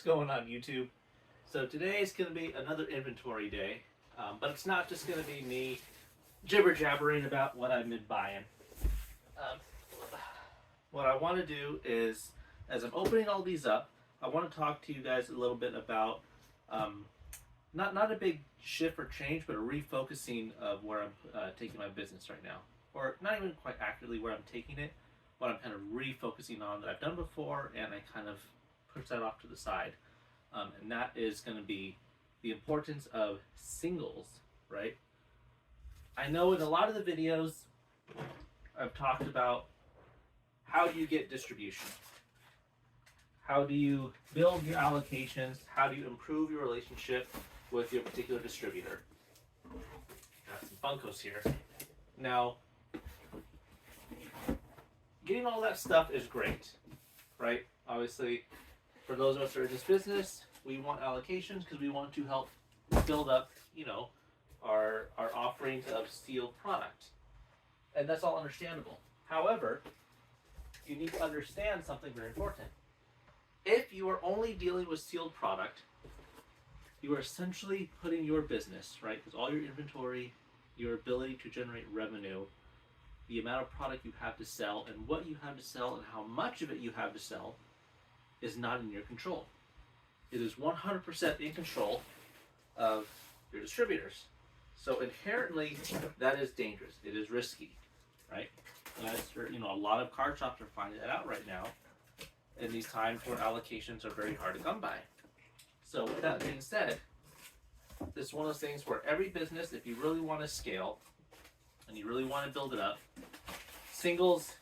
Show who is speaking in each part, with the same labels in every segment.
Speaker 1: What's going on YouTube? So today is going to be another inventory day, but it's not just going to be me jibber jabbering about what I've been buying. Um, what I want to do is, as I'm opening all these up, I want to talk to you guys a little bit about not a big shift or change, but a refocusing of where I'm taking my business right now, or not even quite accurately where I'm taking it, what I'm kind of refocusing on that I've done before, and I kind of push that off to the side. And that is going to be the importance of singles, right? I know in a lot of the videos I've talked about how do you get distribution? How do you build your allocations? How do you improve your relationship with your particular distributor? Got some Funkos here. Now, getting all that stuff is great, right? Obviously, for those of us who are in this business, we want allocations because we want to help build up, our offerings of sealed product. And that's all understandable. However, you need to understand something very important. If you are only dealing with sealed product, you are essentially putting your business, right? Because all your inventory, your ability to generate revenue, the amount of product you have to sell, and what you have to sell, and how much of it you have to sell, is not in your control. It is 100% in control of your distributors. So inherently, that is dangerous. It is risky, right? And a lot of card shops are finding that out right now in these times where allocations are very hard to come by. So with that being said, this is one of those things where every business, if you really want to scale and you really want to build it up, singles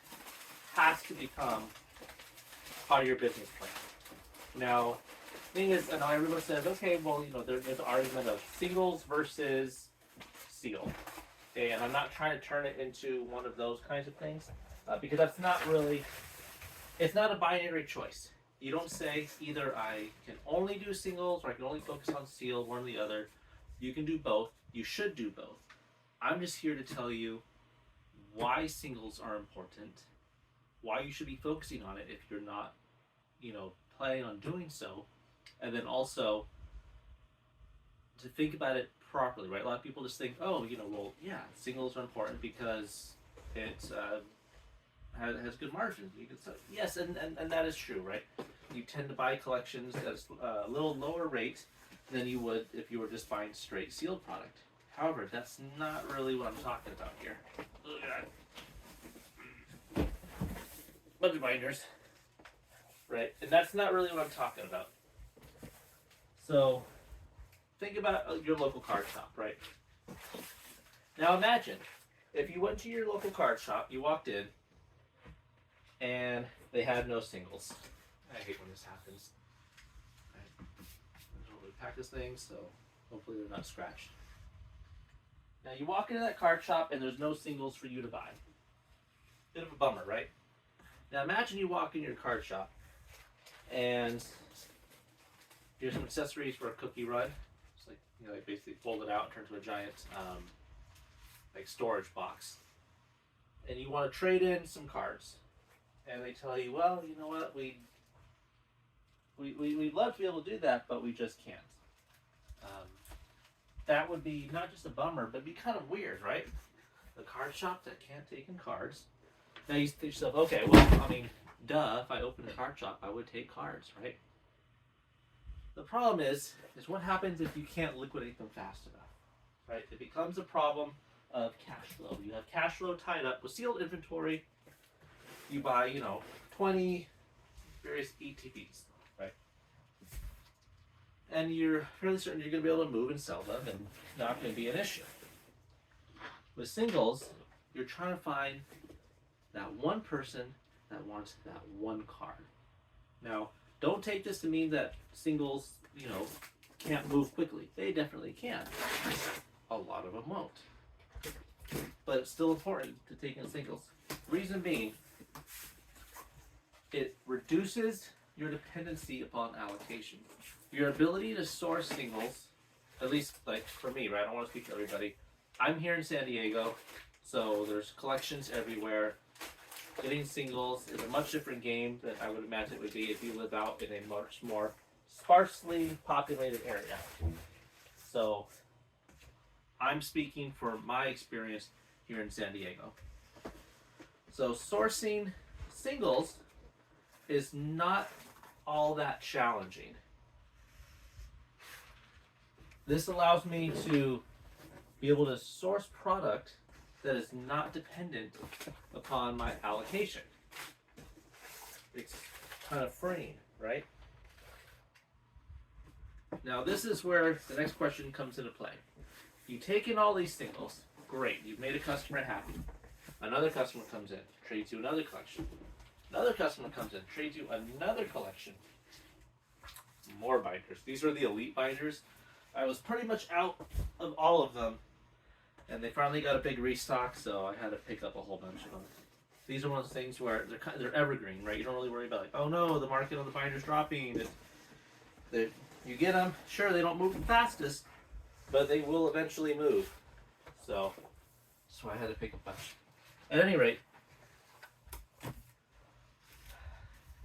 Speaker 1: has to become part of your business plan. Now, the thing is, I know everyone says, okay, well, there's an argument of singles versus seal. Okay, and I'm not trying to turn it into one of those kinds of things because that's not really, it's not a binary choice. You don't say either I can only do singles or I can only focus on seal, one or the other. You can do both. You should do both. I'm just here to tell you why singles are important, why you should be focusing on it if you're not, planning on doing so, and then also to think about it properly, right? A lot of people just think, singles are important because it has good margins. You can say, yes, and that is true, right? You tend to buy collections at a little lower rate than you would if you were just buying straight sealed product. However, that's not really what I'm talking about here. Bunch of binders. Right, and that's not really what I'm talking about. So, think about your local card shop, right? Now imagine, if you went to your local card shop, you walked in, and they had no singles. I hate when this happens. Right. I'm going to pack this thing, so hopefully they're not scratched. Now you walk into that card shop, and there's no singles for you to buy. Bit of a bummer, right? Now imagine you walk in your card shop, and here's some accessories for a cookie run. It's like, basically fold it out and turn to a giant, storage box. And you want to trade in some cards. And they tell you, well, you know what, we'd love to be able to do that, but we just can't. That would be not just a bummer, but it'd be kind of weird, right? The card shop that can't take in cards. Now you think to yourself, okay, well, duh, if I opened a card shop, I would take cards, right? The problem is what happens if you can't liquidate them fast enough, right? It becomes a problem of cash flow. You have cash flow tied up with sealed inventory. You buy, 20 various ETPs, right? And you're fairly certain you're going to be able to move and sell them and not going to be an issue. With singles, you're trying to find that one person that wants that one card. Now, don't take this to mean that singles, can't move quickly. They definitely can. A lot of them won't. But it's still important to take in singles. Reason being, it reduces your dependency upon allocation. Your ability to source singles, at least for me, right? I don't want to speak for everybody. I'm here in San Diego, so there's collections everywhere. Getting singles is a much different game than I would imagine it would be if you live out in a much more sparsely populated area. So I'm speaking from my experience here in San Diego. So sourcing singles is not all that challenging. This allows me to be able to source product that is not dependent upon my allocation. It's kind of freeing, right? Now this is where the next question comes into play. You take in all these singles, great, you've made a customer happy. Another customer comes in, trades you another collection. Another customer comes in, trades you another collection. More binders. These are the elite binders. I was pretty much out of all of them, and they finally got a big restock, so I had to pick up a whole bunch of them. These are one of those things where they're evergreen, right? You don't really worry about like, oh no, the market on the binder's dropping. You get them, sure, they don't move the fastest, but they will eventually move. So I had to pick a bunch. At any rate,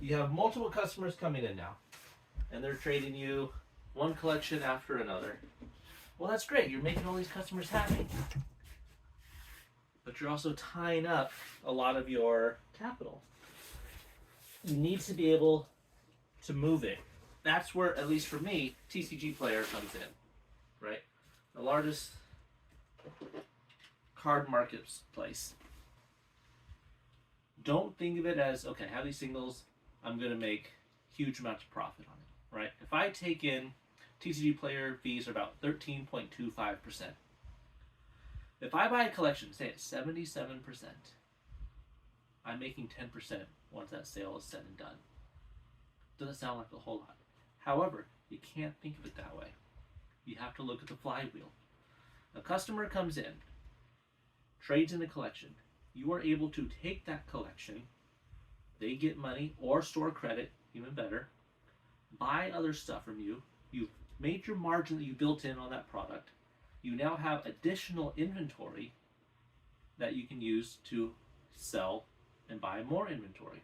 Speaker 1: you have multiple customers coming in now, and they're trading you one collection after another. Well, that's great. You're making all these customers happy. But you're also tying up a lot of your capital. You need to be able to move it. That's where, at least for me, TCGPlayer comes in, right? The largest card marketplace. Don't think of it as, okay, I have these singles, I'm going to make huge amounts of profit on it, right? If I take in TCGPlayer fees are about 13.25%. If I buy a collection, say it's 77%, I'm making 10% once that sale is said and done. Doesn't sound like a whole lot. However, you can't think of it that way. You have to look at the flywheel. A customer comes in, trades in a collection. You are able to take that collection, they get money or store credit, even better, buy other stuff from you. You've made your margin that you built in on that product. You now have additional inventory that you can use to sell and buy more inventory.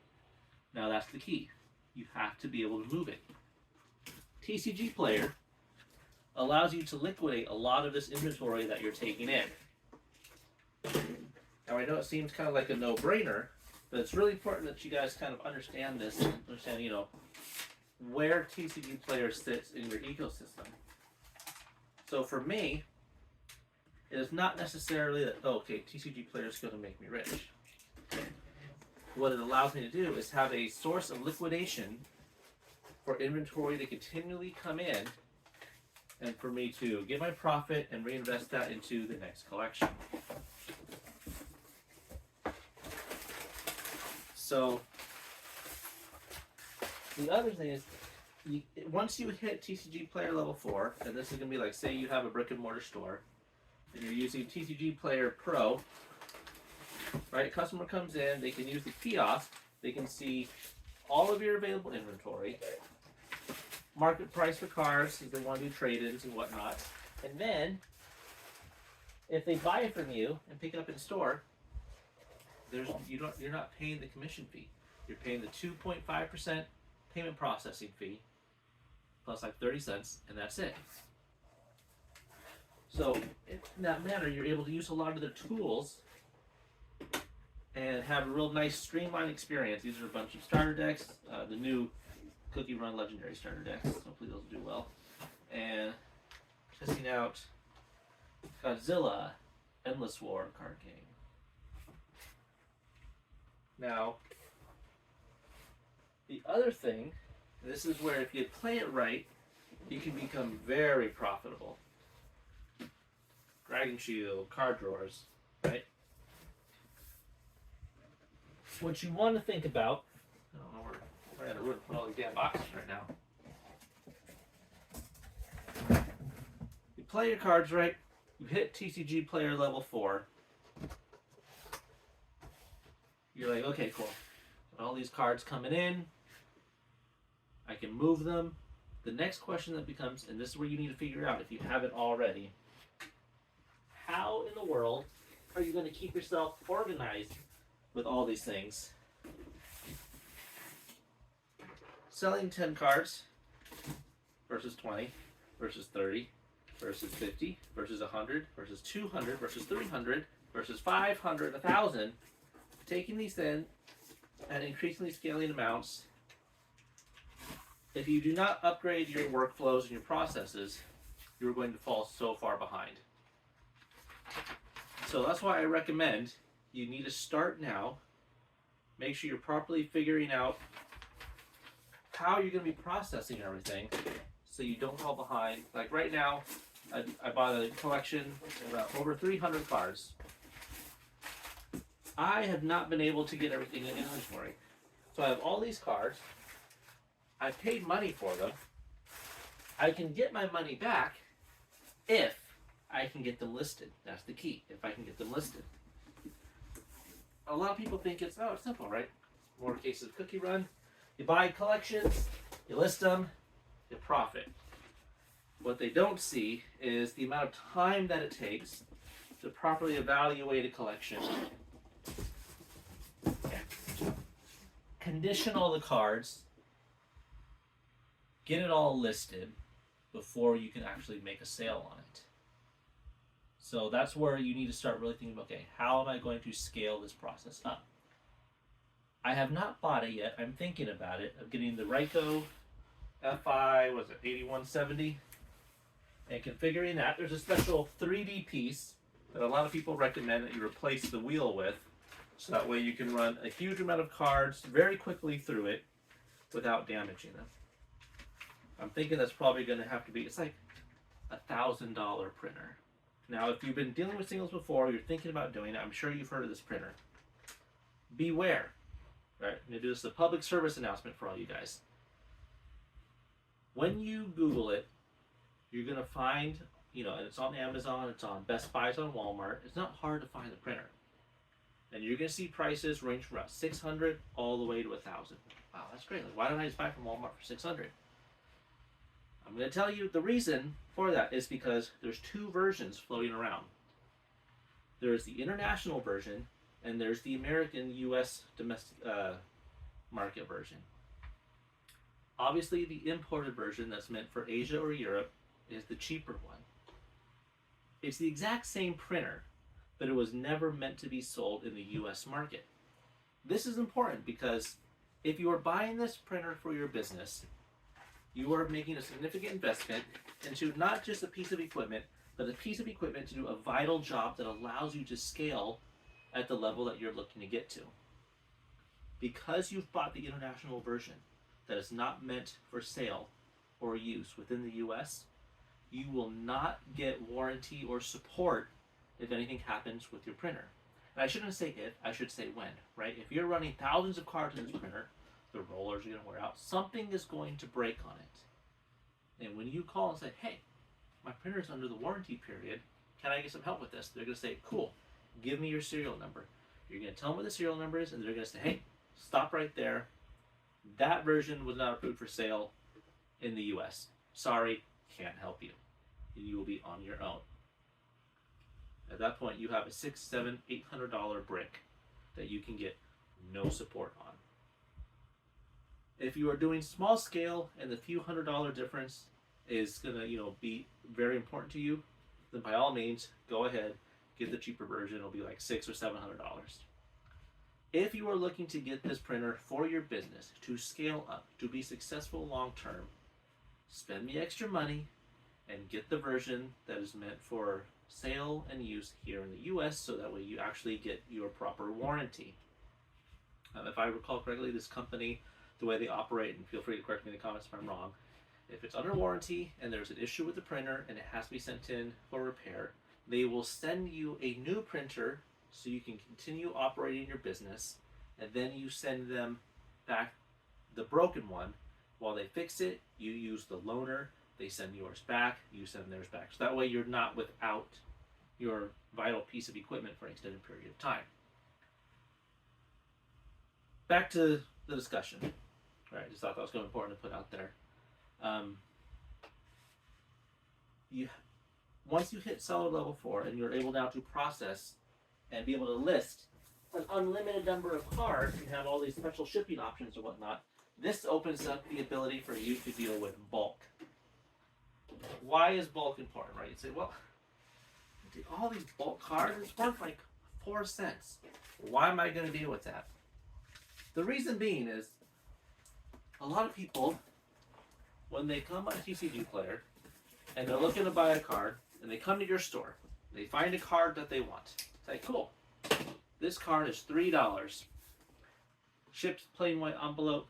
Speaker 1: Now that's the key. You have to be able to move it. TCGPlayer allows you to liquidate a lot of this inventory that you're taking in. Now I know it seems kind of like a no-brainer, but it's really important that you guys kind of understand this and understand, where TCGPlayer sits in your ecosystem. So for me, it is not necessarily that, oh, okay, TCGPlayer is going to make me rich. What it allows me to do is have a source of liquidation for inventory to continually come in and for me to get my profit and reinvest that into the next collection. So the other thing is, once you hit TCGPlayer level 4, and this is going to be like, say you have a brick and mortar store, and you're using TCGPlayer Pro, right? Customer comes in, they can use the kiosk, they can see all of your available inventory, market price for cards if they want to do trade-ins and whatnot, and then if they buy it from you and pick it up in store, you're not paying the commission fee. You're paying the 2.5% payment processing fee plus like 30 cents, and that's it. So in that manner, you're able to use a lot of their tools and have a real nice streamlined experience. These are a bunch of starter decks, the new Cookie Run Legendary starter decks. Hopefully those will do well. And testing out Godzilla Endless War card game. Now, the other thing, this is where if you play it right, you can become very profitable. Dragon Shield, card drawers, right? What you want to think about, I don't know, we're in a room with all these damn boxes right now. You play your cards right, you hit TCGPlayer level 4. You're like, okay, cool. All these cards coming in, I can move them. The next question that becomes, and this is where you need to figure out if you haven't already, how in the world are you going to keep yourself organized with all these things? Selling 10 cards versus 20 versus 30 versus 50 versus 100 versus 200 versus 300 versus 500, 1,000. Taking these in and increasingly scaling amounts. If you do not upgrade your workflows and your processes, you're going to fall so far behind. So that's why I recommend you need to start now. Make sure you're properly figuring out how you're going to be processing everything so you don't fall behind. Like right now, I bought a collection of about over 300 cards. I have not been able to get everything in inventory. So I have all these cards. I paid money for them. I can get my money back if I can get them listed. That's the key, if I can get them listed. A lot of people think it's simple, right? More cases of cookie run. You buy collections, you list them, you profit. What they don't see is the amount of time that it takes to properly evaluate a collection. Condition all the cards, get it all listed before you can actually make a sale on it. So that's where you need to start really thinking about, okay, how am I going to scale this process up? I have not bought it yet. I'm thinking about it. I'm getting the Ryko FI, was it 8170? And configuring that. There's a special 3D piece that a lot of people recommend that you replace the wheel with. So that way you can run a huge amount of cards very quickly through it without damaging them. I'm thinking that's probably going to have to be, it's like $1,000 printer. Now, if you've been dealing with singles before, you're thinking about doing it, I'm sure you've heard of this printer. Beware. Right? I'm going to do this as a public service announcement for all you guys. When you Google it, you're going to find, and it's on Amazon, it's on Best Buy, it's on Walmart. It's not hard to find the printer. And you're going to see prices range from about $600 all the way to $1,000. Wow, that's great. Like, why don't I just buy it from Walmart for $600? I'm going to tell you the reason for that is because there's two versions floating around. There's the international version, and there's the American U.S. domestic market version. Obviously, the imported version that's meant for Asia or Europe is the cheaper one. It's the exact same printer, but it was never meant to be sold in the U.S. market. This is important because if you are buying this printer for your business, you are making a significant investment into not just a piece of equipment, but a piece of equipment to do a vital job that allows you to scale at the level that you're looking to get to. Because you've bought the international version that is not meant for sale or use within the US, you will not get warranty or support if anything happens with your printer. And I shouldn't say if, I should say when, right? If you're running thousands of cards in this printer, the rollers are going to wear out. Something is going to break on it. And when you call and say, hey, my printer's under the warranty period, can I get some help with this? They're going to say, cool, give me your serial number. You're going to tell them what the serial number is, and they're going to say, hey, stop right there. That version was not approved for sale in the US. Sorry, can't help you. You will be on your own. At that point, you have a $600, $700, $800 brick that you can get no support on. If you are doing small scale and the few $100 difference is gonna, be very important to you, then by all means, go ahead, get the cheaper version. It'll be like $600 or $700. If you are looking to get this printer for your business to scale up, to be successful long term, spend the extra money and get the version that is meant for sale and use here in the US, so that way you actually get your proper warranty. If I recall correctly, this company, the way they operate, and feel free to correct me in the comments if I'm wrong, if it's under warranty and there's an issue with the printer and it has to be sent in for repair, they will send you a new printer so you can continue operating your business, and then you send them back the broken one. While they fix it, you use the loaner, they send yours back, you send theirs back. So that way you're not without your vital piece of equipment for an extended period of time. Back to the discussion. Right, just thought that was important to put out there. Once you hit solid level 4 and you're able now to process and be able to list an unlimited number of cards and have all these special shipping options and whatnot, this opens up the ability for you to deal with bulk. why is bulk important, right? You say, well, all these bulk cards, it's worth like 4 cents. Why am I going to deal with that? The reason being is a lot of people, when they come on TCGPlayer and they're looking to buy a card, and they come to your store, they find a card that they want. Say, cool, this card is $3, shipped plain white envelope,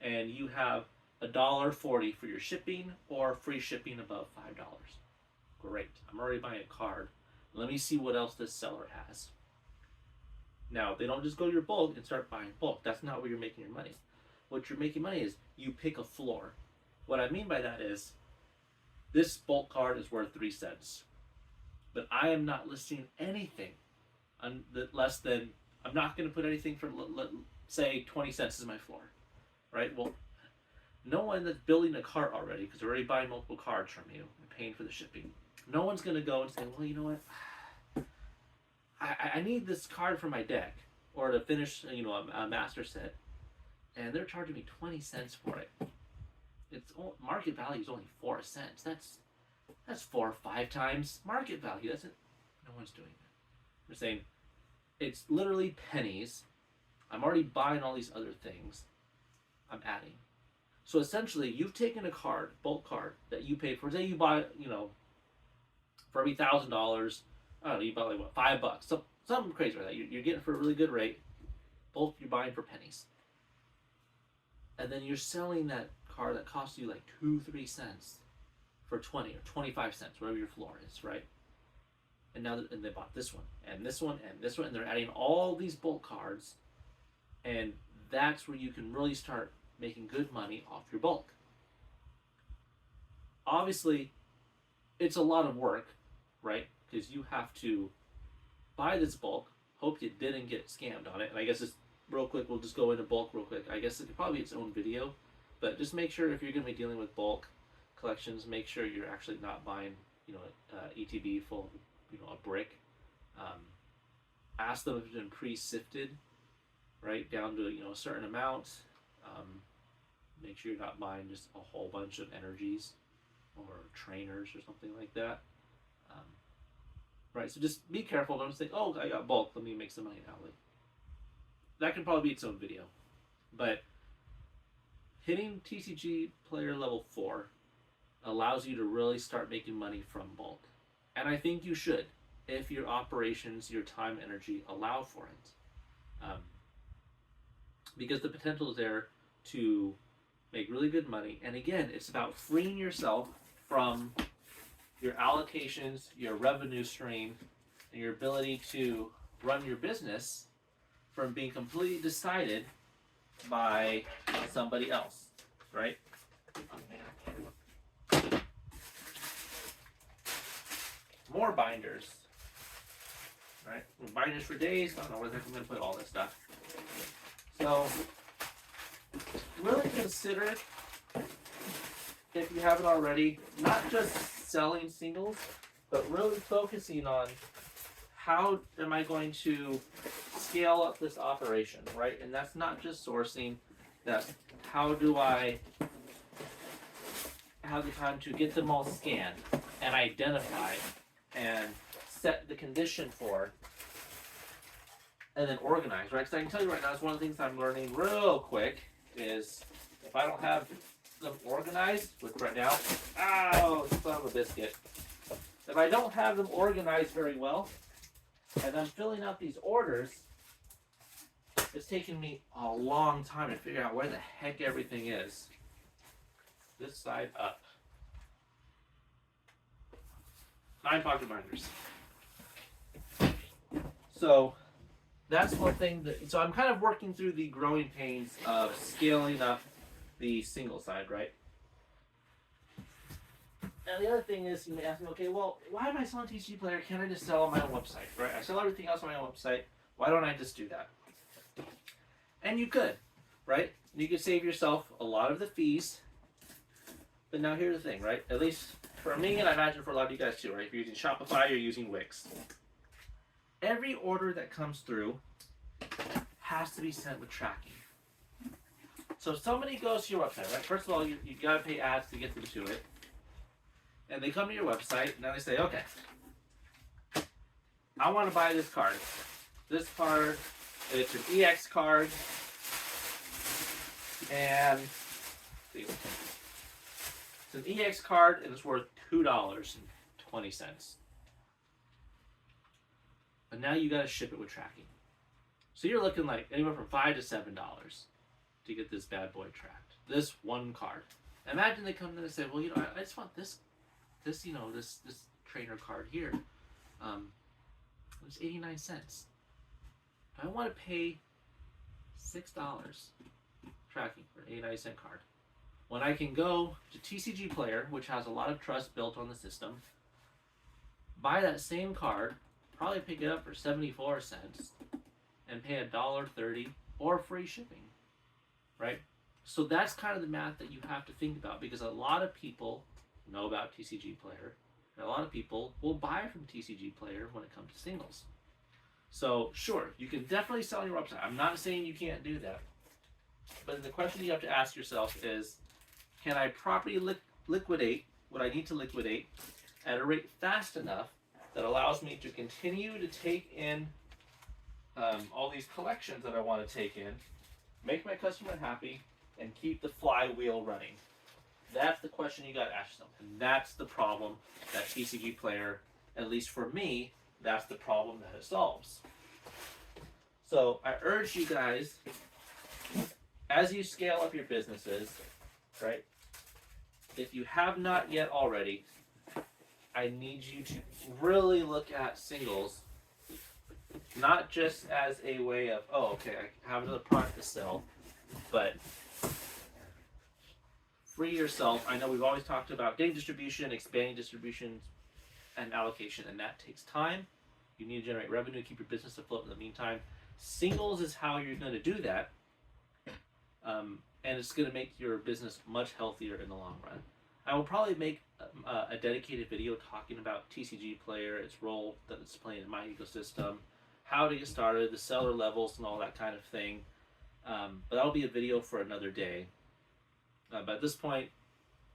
Speaker 1: and you have $1.40 for your shipping or free shipping above $5. Great, I'm already buying a card. Let me see what else this seller has. Now, they don't just go to your bulk and start buying bulk. That's not where you're making your money. What you're making money is you pick a floor. What I mean by that is this bulk card is worth 3 cents, but I am not listing anything less than, I'm not going to put anything for, say, 20 cents is my floor, right? Well, no one that's building a cart already, because they're already buying multiple cards from you and paying for the shipping, no one's going to go and say, well, you know what, I need this card for my deck, or to finish, a master set, and they're charging me 20 cents for it. Its market value is only 4 cents. That's 4 or 5 times market value. That's it. No one's doing that. They're saying it's literally pennies. I'm already buying all these other things. I'm adding. So essentially, you've taken a card, bulk card, that you paid for. Say you buy, for every $1,000. I don't know, you buy like $5, something crazy like that. You're getting for a really good rate. Bulk you're buying for pennies, and then you're selling that card that costs you like 2-3 cents for 20 or 25 cents, whatever your floor is, right? And now and they bought this one and this one and this one, and they're adding all these bulk cards, and that's where you can really start making good money off your bulk. Obviously, it's a lot of work, right? Because you have to buy this bulk, hope you didn't get scammed on it. And I guess it's real quick, we'll just go into bulk real quick. I guess it could probably be its own video, but just make sure if you're going to be dealing with bulk collections, make sure you're actually not buying, ETB full, a brick. Ask them if it's been pre-sifted, right, down to a certain amount. Make sure you're not buying just a whole bunch of energies or trainers or something like that. Right, so just be careful. Don't think, oh, I got bulk, let me make some money now. That can probably be its own video. But hitting TCGPlayer level 4 allows you to really start making money from bulk. And I think you should, if your operations, your time, energy allow for it. Because the potential is there to make really good money. And again, it's about freeing yourself from your allocations, your revenue stream, and your ability to run your business from being completely decided by somebody else, right? More binders, right? Binders for days. I don't know where I'm going to put all this stuff. So, really consider it, if you haven't already, not just selling singles, but really focusing on how am I going to scale up this operation, right? And that's not just sourcing. That's how do I have the time to get them all scanned and identified and set the condition for, and then organize, right? Because I can tell you right now, it's one of the things I'm learning real quick is if I don't have them organized with right now, son of a biscuit. If I don't have them organized very well, and I'm filling out these orders, it's taking me a long time to figure out where the heck everything is. This side up. 9 pocket binders. So that's one thing so I'm kind of working through the growing pains of scaling up the single side, right? And the other thing is, you may ask me, okay, well, why am I selling TCGPlayer? Can't I just sell on my own website, right? I sell everything else on my own website. Why don't I just do that? And you could, right? You could save yourself a lot of the fees. But now here's the thing, right? At least for me, and I imagine for a lot of you guys too, right? If you're using Shopify, you're using Wix. Every order that comes through has to be sent with tracking. So if somebody goes to your website, right? First of all, you got to pay ads to get them to it. and they come to your website, and then they say, okay, I want to buy this card. This card, it's an EX card, and it's an EX card, and it's worth $2.20. But now you got to ship it with tracking. So you're looking like anywhere from $5 to $7 to get this bad boy tracked. This one card. Imagine they come in and say, well, I just want this trainer card here. It's 89 cents. I want to pay $6 tracking for an 89-cent card. When I can go to TCGPlayer, which has a lot of trust built on the system, buy that same card, probably pick it up for 74 cents, and pay $1.30 or free shipping, right? So that's kind of the math that you have to think about, because a lot of people know about TCGPlayer, and a lot of people will buy from TCGPlayer when it comes to singles. So sure, you can definitely sell on your website. I'm not saying you can't do that. But the question you have to ask yourself is, can I properly liquidate what I need to liquidate at a rate fast enough that allows me to continue to take in all these collections that I want to take in, make my customer happy, and keep the flywheel running? That's the question you got to ask yourself. And that's the problem that TCGPlayer, at least for me, that's the problem that it solves. So I urge you guys, as you scale up your businesses, right? If you have not yet already, I need you to really look at singles, not just as a way of, oh, okay, I have another product to sell, but free yourself. I know we've always talked about getting distribution, expanding distributions, and allocation, and that takes time. You need to generate revenue to keep your business afloat in the meantime. Singles is how you're going to do that, and it's going to make your business much healthier in the long run. I will probably make a dedicated video talking about TCGPlayer, its role that it's playing in my ecosystem, how to get started, the seller levels, and all that kind of thing. But that'll be a video for another day. But at this point,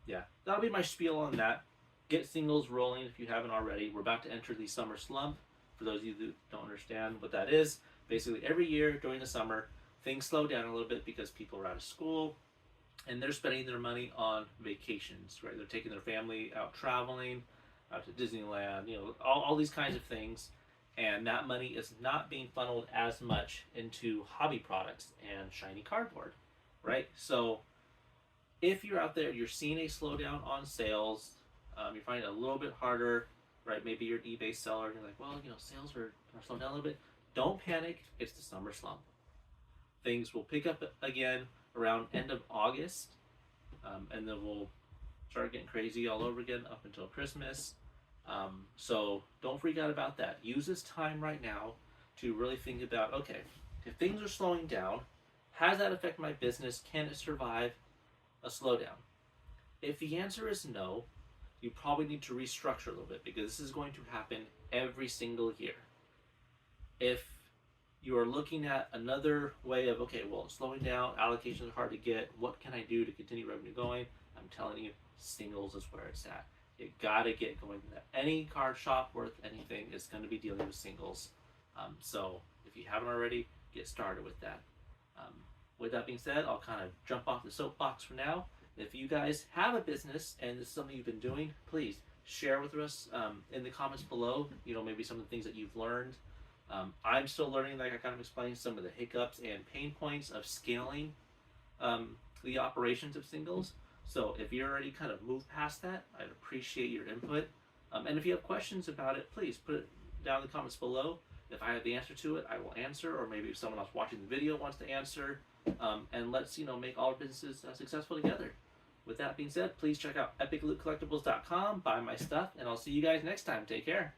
Speaker 1: yeah, that'll be my spiel on that. Get singles rolling if you haven't already. We're about to enter the summer slump. For those of you who don't understand what that is, basically every year during the summer, things slow down a little bit because people are out of school and they're spending their money on vacations, right? They're taking their family out traveling, out to Disneyland, all these kinds of things. And that money is not being funneled as much into hobby products and shiny cardboard, right? So if you're out there, you're seeing a slowdown on sales, you're finding it a little bit harder, right? Maybe you're an eBay seller and you're like, well, sales are slowing down a little bit. Don't panic. It's the summer slump. Things will pick up again around end of August, and then we'll start getting crazy all over again up until Christmas. So don't freak out about that. Use this time right now to really think about, okay, if things are slowing down, how does that affect my business? Can it survive a slowdown? If the answer is no, you probably need to restructure a little bit, because this is going to happen every single year. If you are looking at another way of, okay, well, it's slowing down, allocations are hard to get, what can I do to continue revenue going? I'm telling you, singles is where it's at. You gotta get going with that. Any card shop worth anything is going to be dealing with singles. So if you haven't already, get started with that. With that being said, I'll kind of jump off the soapbox for now. If you guys have a business and this is something you've been doing, please share with us in the comments below, maybe some of the things that you've learned. I'm still learning, like I kind of explained, some of the hiccups and pain points of scaling the operations of singles. So if you're already kind of moved past that, I'd appreciate your input. And if you have questions about it, please put it down in the comments below. If I have the answer to it, I will answer, or maybe if someone else watching the video wants to answer. And let's make all our businesses successful together. With that being said, please check out epiclootcollectibles.com, buy my stuff, and I'll see you guys next time. Take care.